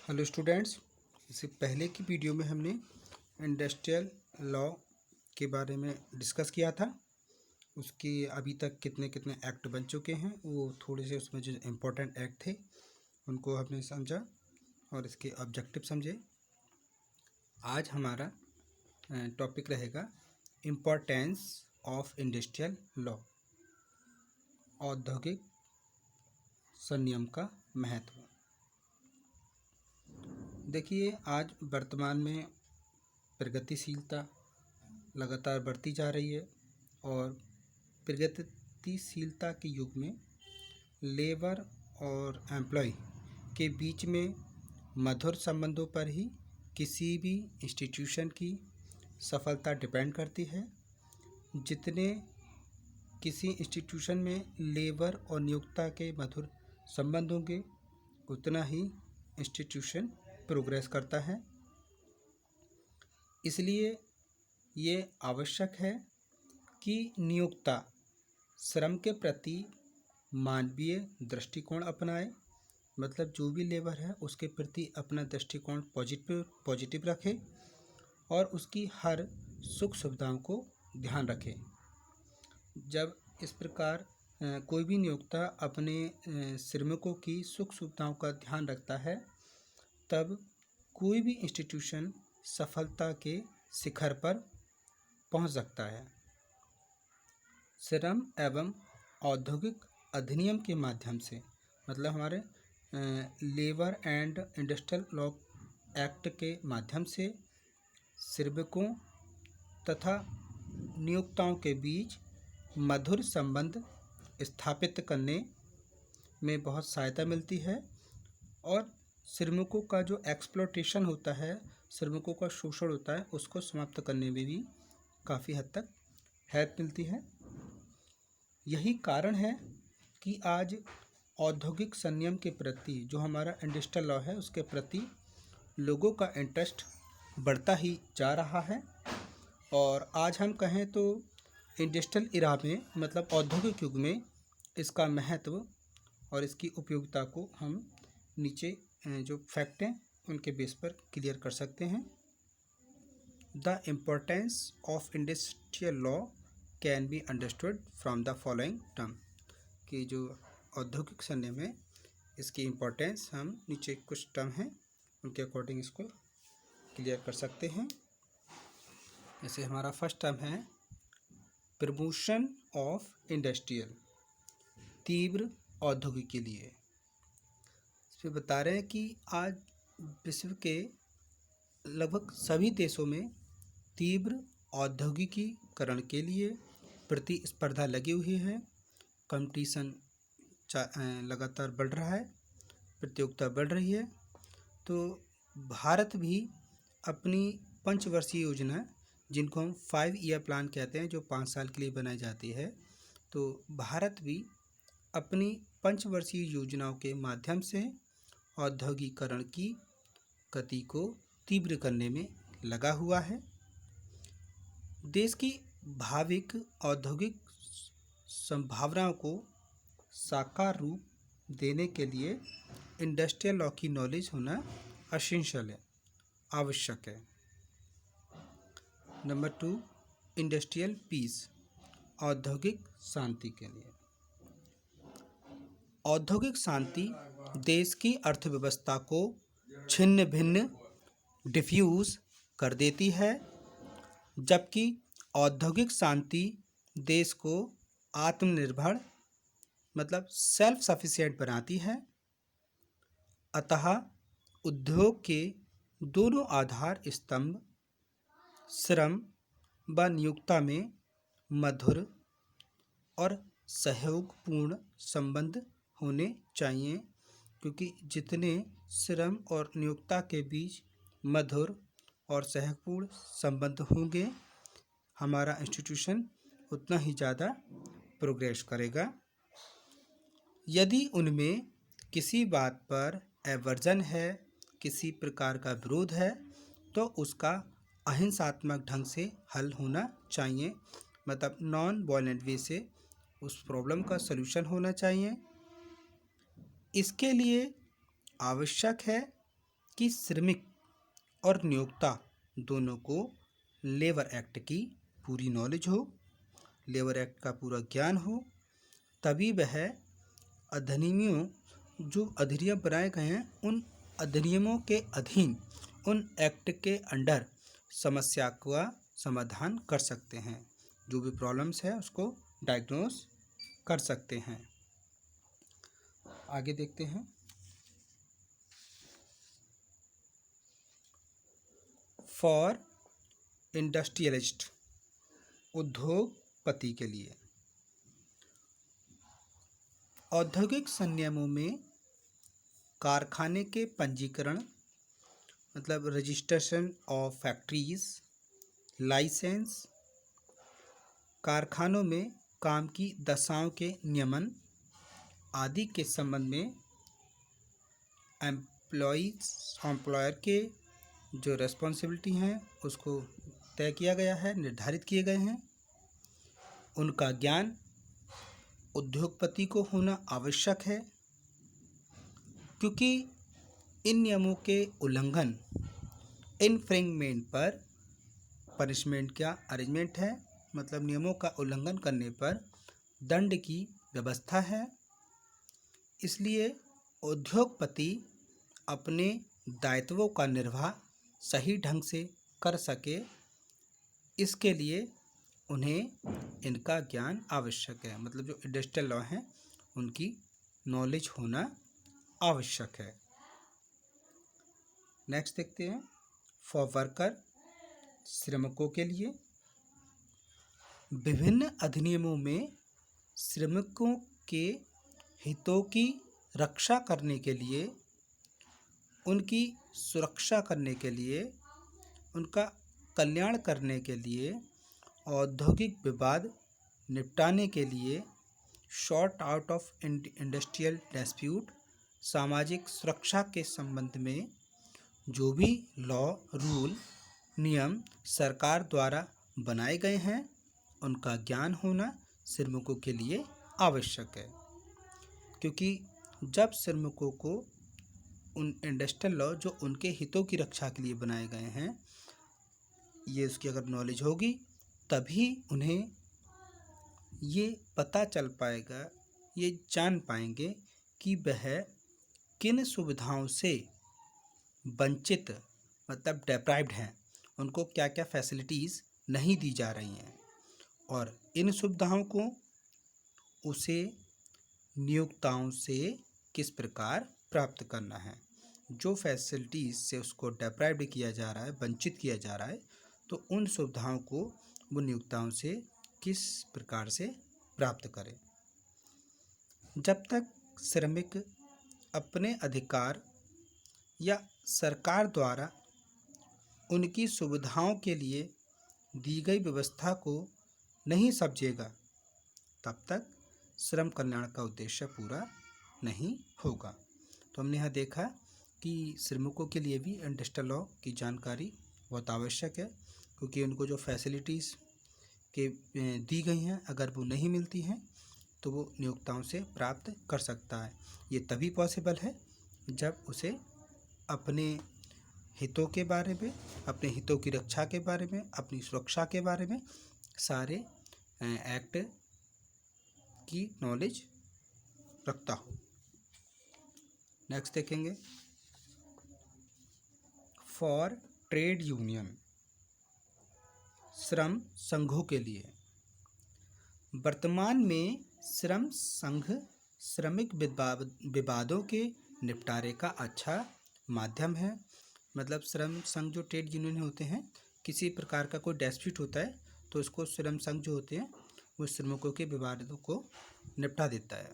Hello students. इससे पहले की वीडियो में हमने इंडस्ट्रियल लॉ के बारे में डिस्कस किया था। उसके अभी तक कितने कितने एक्ट बन चुके हैं, वो थोड़े से उसमें जो इम्पोर्टेंट एक्ट थे उनको हमने समझा और इसके ऑब्जेक्टिव समझे। आज हमारा टॉपिक रहेगा इम्पोर्टेंस ऑफ इंडस्ट्रियल लॉ, औद्योगिक संनियम का महत्व। देखिए, आज वर्तमान में प्रगतिशीलता लगातार बढ़ती जा रही है और प्रगतिशीलता के युग में लेबर और एम्प्लॉय के बीच में मधुर संबंधों पर ही किसी भी इंस्टीट्यूशन की सफलता डिपेंड करती है। जितने किसी इंस्टीट्यूशन में लेबर और नियोक्ता के मधुर संबंध होंगे, उतना ही इंस्टीट्यूशन प्रोग्रेस करता है। इसलिए ये आवश्यक है कि नियोक्ता श्रम के प्रति मानवीय दृष्टिकोण अपनाए, मतलब जो भी लेबर है उसके प्रति अपना दृष्टिकोण पॉजिटिव रखे और उसकी हर सुख सुविधाओं को ध्यान रखे। जब इस प्रकार कोई भी नियोक्ता अपने श्रमिकों की सुख सुविधाओं का ध्यान रखता है, तब कोई भी इंस्टीट्यूशन सफलता के शिखर पर पहुंच सकता है। श्रम एवं औद्योगिक अधिनियम के माध्यम से, मतलब हमारे labour and industrial law act के माध्यम से श्रमिकों तथा नियोक्ताओं के बीच मधुर संबंध स्थापित करने में बहुत सहायता मिलती है और श्रमिकों का जो एक्सप्लॉयटेशन होता है, श्रमिकों का शोषण होता है, उसको समाप्त करने में भी काफ़ी हद तक हेल्प मिलती है। यही कारण है कि आज औद्योगिक संनियम के प्रति, जो हमारा इंडस्ट्रियल लॉ है, उसके प्रति लोगों का इंटरेस्ट बढ़ता ही जा रहा है। और आज हम कहें तो इंडस्ट्रियल इरा में, मतलब औद्योगिक युग में, इसका महत्व और इसकी उपयोगिता को हम नीचे जो फैक्ट हैं उनके बेस पर क्लियर कर सकते हैं। The importance of industrial law can be understood from the following term, कि जो औद्योगिक संनियम है इसकी इम्पोर्टेंस हम नीचे कुछ टर्म हैं उनके अकॉर्डिंग इसको क्लियर कर सकते हैं। जैसे हमारा फर्स्ट टर्म है प्रमोशन ऑफ इंडस्ट्रियल, तीव्र औद्योगिक के लिए। इसमें बता रहे हैं कि आज विश्व के लगभग सभी देशों में तीव्र औद्योगिकीकरण के लिए प्रतिस्पर्धा लगी हुई है। कंपटीशन लगातार बढ़ रहा है, प्रतियोगिता बढ़ रही है। तो भारत भी अपनी पंचवर्षीय योजना, जिनको हम 5 ईयर प्लान कहते हैं, जो 5 साल के लिए बनाई जाती है, तो भारत भी अपनी पंचवर्षीय योजनाओं के माध्यम से औद्योगिकरण की गति को तीव्र करने में लगा हुआ है। देश की भाविक औद्योगिक संभावनाओं को साकार रूप देने के लिए इंडस्ट्रियल लॉ की नॉलेज होना एसेंशियल है, आवश्यक है। नंबर 2, इंडस्ट्रियल पीस, औद्योगिक शांति के लिए। औद्योगिक शांति देश की अर्थव्यवस्था को छिन्न भिन्न डिफ्यूज कर देती है, जबकि औद्योगिक शांति देश को आत्मनिर्भर, मतलब सेल्फ सफिशिएंट बनाती है। अतः उद्योग के दोनों आधार स्तंभ श्रम व नियोक्ता में मधुर और सहयोगपूर्ण संबंध होने चाहिए, क्योंकि जितने श्रम और नियोक्ता के बीच मधुर और सहयोगपूर्ण संबंध होंगे, हमारा इंस्टीट्यूशन उतना ही ज़्यादा प्रोग्रेस करेगा। यदि उनमें किसी बात पर एवर्जन है, किसी प्रकार का विरोध है, तो उसका अहिंसात्मक ढंग से हल होना चाहिए, मतलब नॉन वायलेंट वे से उस प्रॉब्लम का सलूशन होना चाहिए। इसके लिए आवश्यक है कि श्रमिक और नियोक्ता दोनों को लेबर एक्ट की पूरी नॉलेज हो, लेबर एक्ट का पूरा ज्ञान हो, तभी वह अधिनियमों जो अधिनियम बनाए गए हैं उन अधिनियमों के अधीन, उन एक्ट के अंडर समस्या का समाधान कर सकते हैं। जो भी प्रॉब्लम्स है उसको डायग्नोस कर सकते हैं। आगे देखते हैं। फॉर इंडस्ट्रियलिस्ट, उद्योगपति के लिए औद्योगिक संनियमों में कारखाने के पंजीकरण मतलब रजिस्ट्रेशन ऑफ फैक्ट्रीज, लाइसेंस, कारखानों में काम की दशाओं के नियमन आदि के संबंध में एम्प्लॉयर के जो रेस्पॉन्सिबिलिटी हैं उसको तय किया गया है, निर्धारित किए गए हैं। उनका ज्ञान उद्योगपति को होना आवश्यक है, क्योंकि इन नियमों के उल्लंघन, इन्फ्रिंगमेंट पर पनिशमेंट का अरेंजमेंट है, मतलब नियमों का उल्लंघन करने पर दंड की व्यवस्था है। इसलिए उद्योगपति अपने दायित्वों का निर्वाह सही ढंग से कर सके, इसके लिए उन्हें इनका ज्ञान आवश्यक है, मतलब जो इंडस्ट्रियल लॉ हैं उनकी नॉलेज होना आवश्यक है। नेक्स्ट देखते हैं। फॉर वर्कर, श्रमिकों के लिए विभिन्न अधिनियमों में श्रमिकों के हितों की रक्षा करने के लिए, उनकी सुरक्षा करने के लिए, उनका कल्याण करने के लिए, औद्योगिक विवाद निपटाने के लिए, short out of industrial dispute, सामाजिक सुरक्षा के संबंध में जो भी लॉ, रूल, नियम सरकार द्वारा बनाए गए हैं उनका ज्ञान होना श्रमिकों के लिए आवश्यक है। क्योंकि जब श्रमिकों को उन इंडस्ट्रियल लॉ जो उनके हितों की रक्षा के लिए बनाए गए हैं ये उसकी अगर नॉलेज होगी तभी उन्हें ये पता चल पाएगा, ये जान पाएंगे कि वह किन सुविधाओं से वंचित मतलब डेप्राइव्ड हैं, उनको क्या क्या फैसिलिटीज़ नहीं दी जा रही हैं और इन सुविधाओं को उसे नियोक्ताओं से किस प्रकार प्राप्त करना है। जो फैसिलिटीज़ से उसको डेप्राइव्ड किया जा रहा है, वंचित किया जा रहा है, तो उन सुविधाओं को वो नियोक्ताओं से किस प्रकार से प्राप्त करें। जब तक श्रमिक अपने अधिकार या सरकार द्वारा उनकी सुविधाओं के लिए दी गई व्यवस्था को नहीं समझेगा तब तक श्रम कल्याण का उद्देश्य पूरा नहीं होगा। तो हमने यहाँ देखा कि श्रमिकों के लिए भी इंडस्ट्रियल लॉ की जानकारी बहुत आवश्यक है, क्योंकि उनको जो फैसिलिटीज़ के दी गई हैं अगर वो नहीं मिलती हैं तो वो नियोक्ताओं से प्राप्त कर सकता है। ये तभी पॉसिबल है जब उसे अपने हितों के बारे में, अपने हितों की रक्षा के बारे में, अपनी सुरक्षा के बारे में सारे एक्ट की नॉलेज रखता हो। नेक्स्ट देखेंगे। फॉर ट्रेड यूनियन, श्रम संघों के लिए वर्तमान में श्रम संघ श्रमिक विवादों के निपटारे का अच्छा माध्यम है। मतलब श्रम संघ जो ट्रेड यूनियन होते हैं, किसी प्रकार का कोई डिस्प्यूट होता है तो उसको श्रम संघ जो होते हैं वो श्रमिकों के विवादों को निपटा देता है,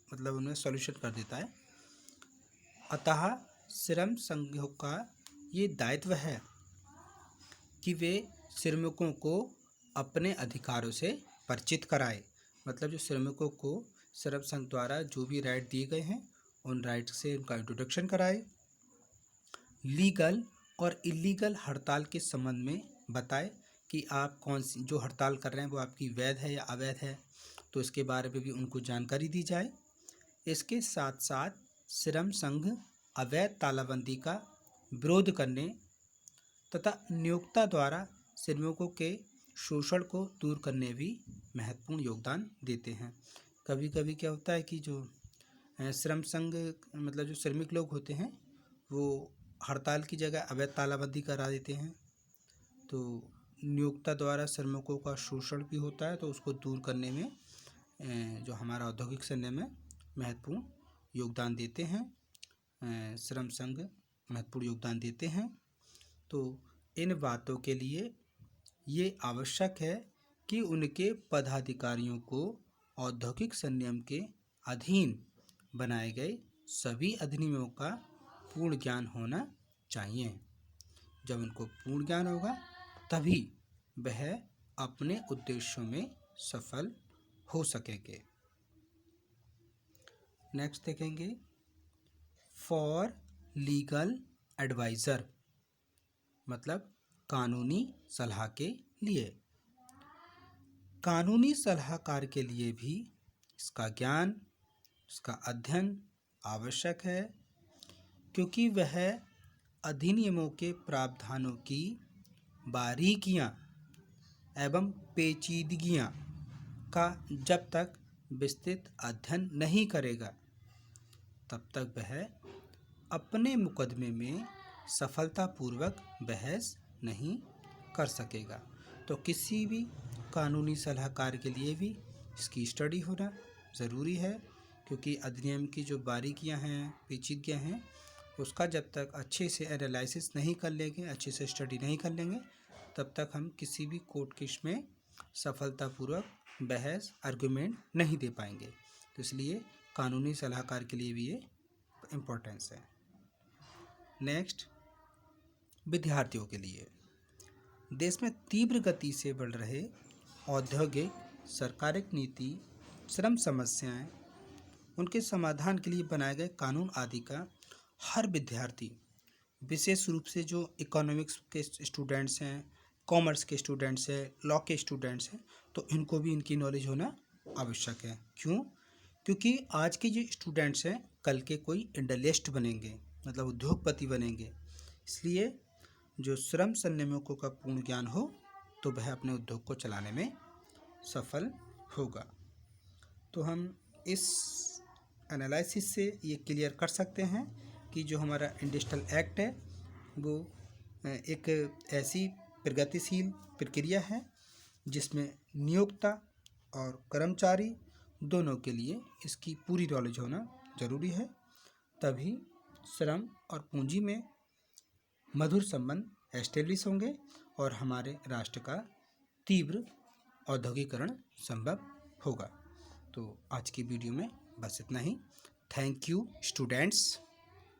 मतलब उन्हें सॉल्यूशन कर देता है। अतः श्रम संघों का ये दायित्व है कि वे श्रमिकों को अपने अधिकारों से परिचित कराए, मतलब जो श्रमिकों को श्रम संघ द्वारा जो भी राइट दिए गए हैं उन राइट से उनका इंट्रोडक्शन कराए। लीगल और इलीगल हड़ताल के संबंध में बताए कि आप कौन सी जो हड़ताल कर रहे हैं वो आपकी वैध है या अवैध है, तो इसके बारे में भी उनको जानकारी दी जाए। इसके साथ साथ श्रम संघ अवैध तालाबंदी का विरोध करने तथा नियोक्ता द्वारा श्रमिकों के शोषण को दूर करने भी महत्वपूर्ण योगदान देते हैं। कभी कभी क्या होता है कि जो श्रम संघ मतलब जो श्रमिक लोग होते हैं वो हड़ताल की जगह अवैध तालाबंदी करा देते हैं, तो नियोक्ता द्वारा श्रमिकों का शोषण भी होता है, तो उसको दूर करने में जो हमारा औद्योगिक संघ में महत्वपूर्ण योगदान देते हैं, श्रम संघ महत्वपूर्ण योगदान देते हैं। तो इन बातों के लिए ये आवश्यक है कि उनके पदाधिकारियों को औद्योगिक संनियम के अधीन बनाए गए सभी अधिनियमों का पूर्ण ज्ञान होना चाहिए। जब उनको पूर्ण ज्ञान होगा तभी वह अपने उद्देश्यों में सफल हो सकेंगे। नेक्स्ट देखेंगे, फॉर लीगल एडवाइज़र मतलब कानूनी सलाह के लिए। कानूनी सलाहकार के लिए भी इसका ज्ञान, इसका अध्ययन आवश्यक है, क्योंकि वह अधिनियमों के प्रावधानों की बारीकियां एवं पेचीदगियां का जब तक विस्तृत अध्ययन नहीं करेगा तब तक वह अपने मुकदमे में सफलतापूर्वक बहस नहीं कर सकेगा। तो किसी भी कानूनी सलाहकार के लिए भी इसकी स्टडी होना ज़रूरी है, क्योंकि अधिनियम की जो बारीकियां हैं, पेचीदगियां हैं, उसका जब तक अच्छे से एनालिसिस नहीं कर लेंगे, अच्छे से स्टडी नहीं कर लेंगे, तब तक हम किसी भी कोर्ट केस में सफलतापूर्वक बहस आर्गुमेंट नहीं दे पाएंगे। तो इसलिए कानूनी सलाहकार के लिए भी ये इम्पोर्टेंस है। नेक्स्ट, विद्यार्थियों के लिए। देश में तीव्र गति से बढ़ रहे औद्योगिक, सरकारिक नीति, श्रम समस्याएं, उनके समाधान के लिए बनाए गए कानून आदि का हर विद्यार्थी, विशेष रूप से जो इकोनॉमिक्स के स्टूडेंट्स हैं, कॉमर्स के स्टूडेंट्स हैं, लॉ के स्टूडेंट्स हैं, तो इनको भी इनकी नॉलेज होना आवश्यक है। क्यों? क्योंकि आज के जो स्टूडेंट्स हैं कल के कोई इंडस्ट्रियलिस्ट बनेंगे, मतलब उद्योगपति बनेंगे। इसलिए जो श्रम संनियमों का पूर्ण ज्ञान हो तो वह अपने उद्योग को चलाने में सफल होगा। तो हम इस एनालिसिस से ये क्लियर कर सकते हैं कि जो हमारा इंडस्ट्रियल एक्ट है वो एक ऐसी प्रगतिशील प्रक्रिया है जिसमें नियोक्ता और कर्मचारी दोनों के लिए इसकी पूरी नॉलेज होना ज़रूरी है, तभी श्रम और पूंजी में मधुर संबंध एस्टेब्लिश होंगे और हमारे राष्ट्र का तीव्र औद्योगिकरण संभव होगा। तो आज की वीडियो में बस इतना ही। Thank you students.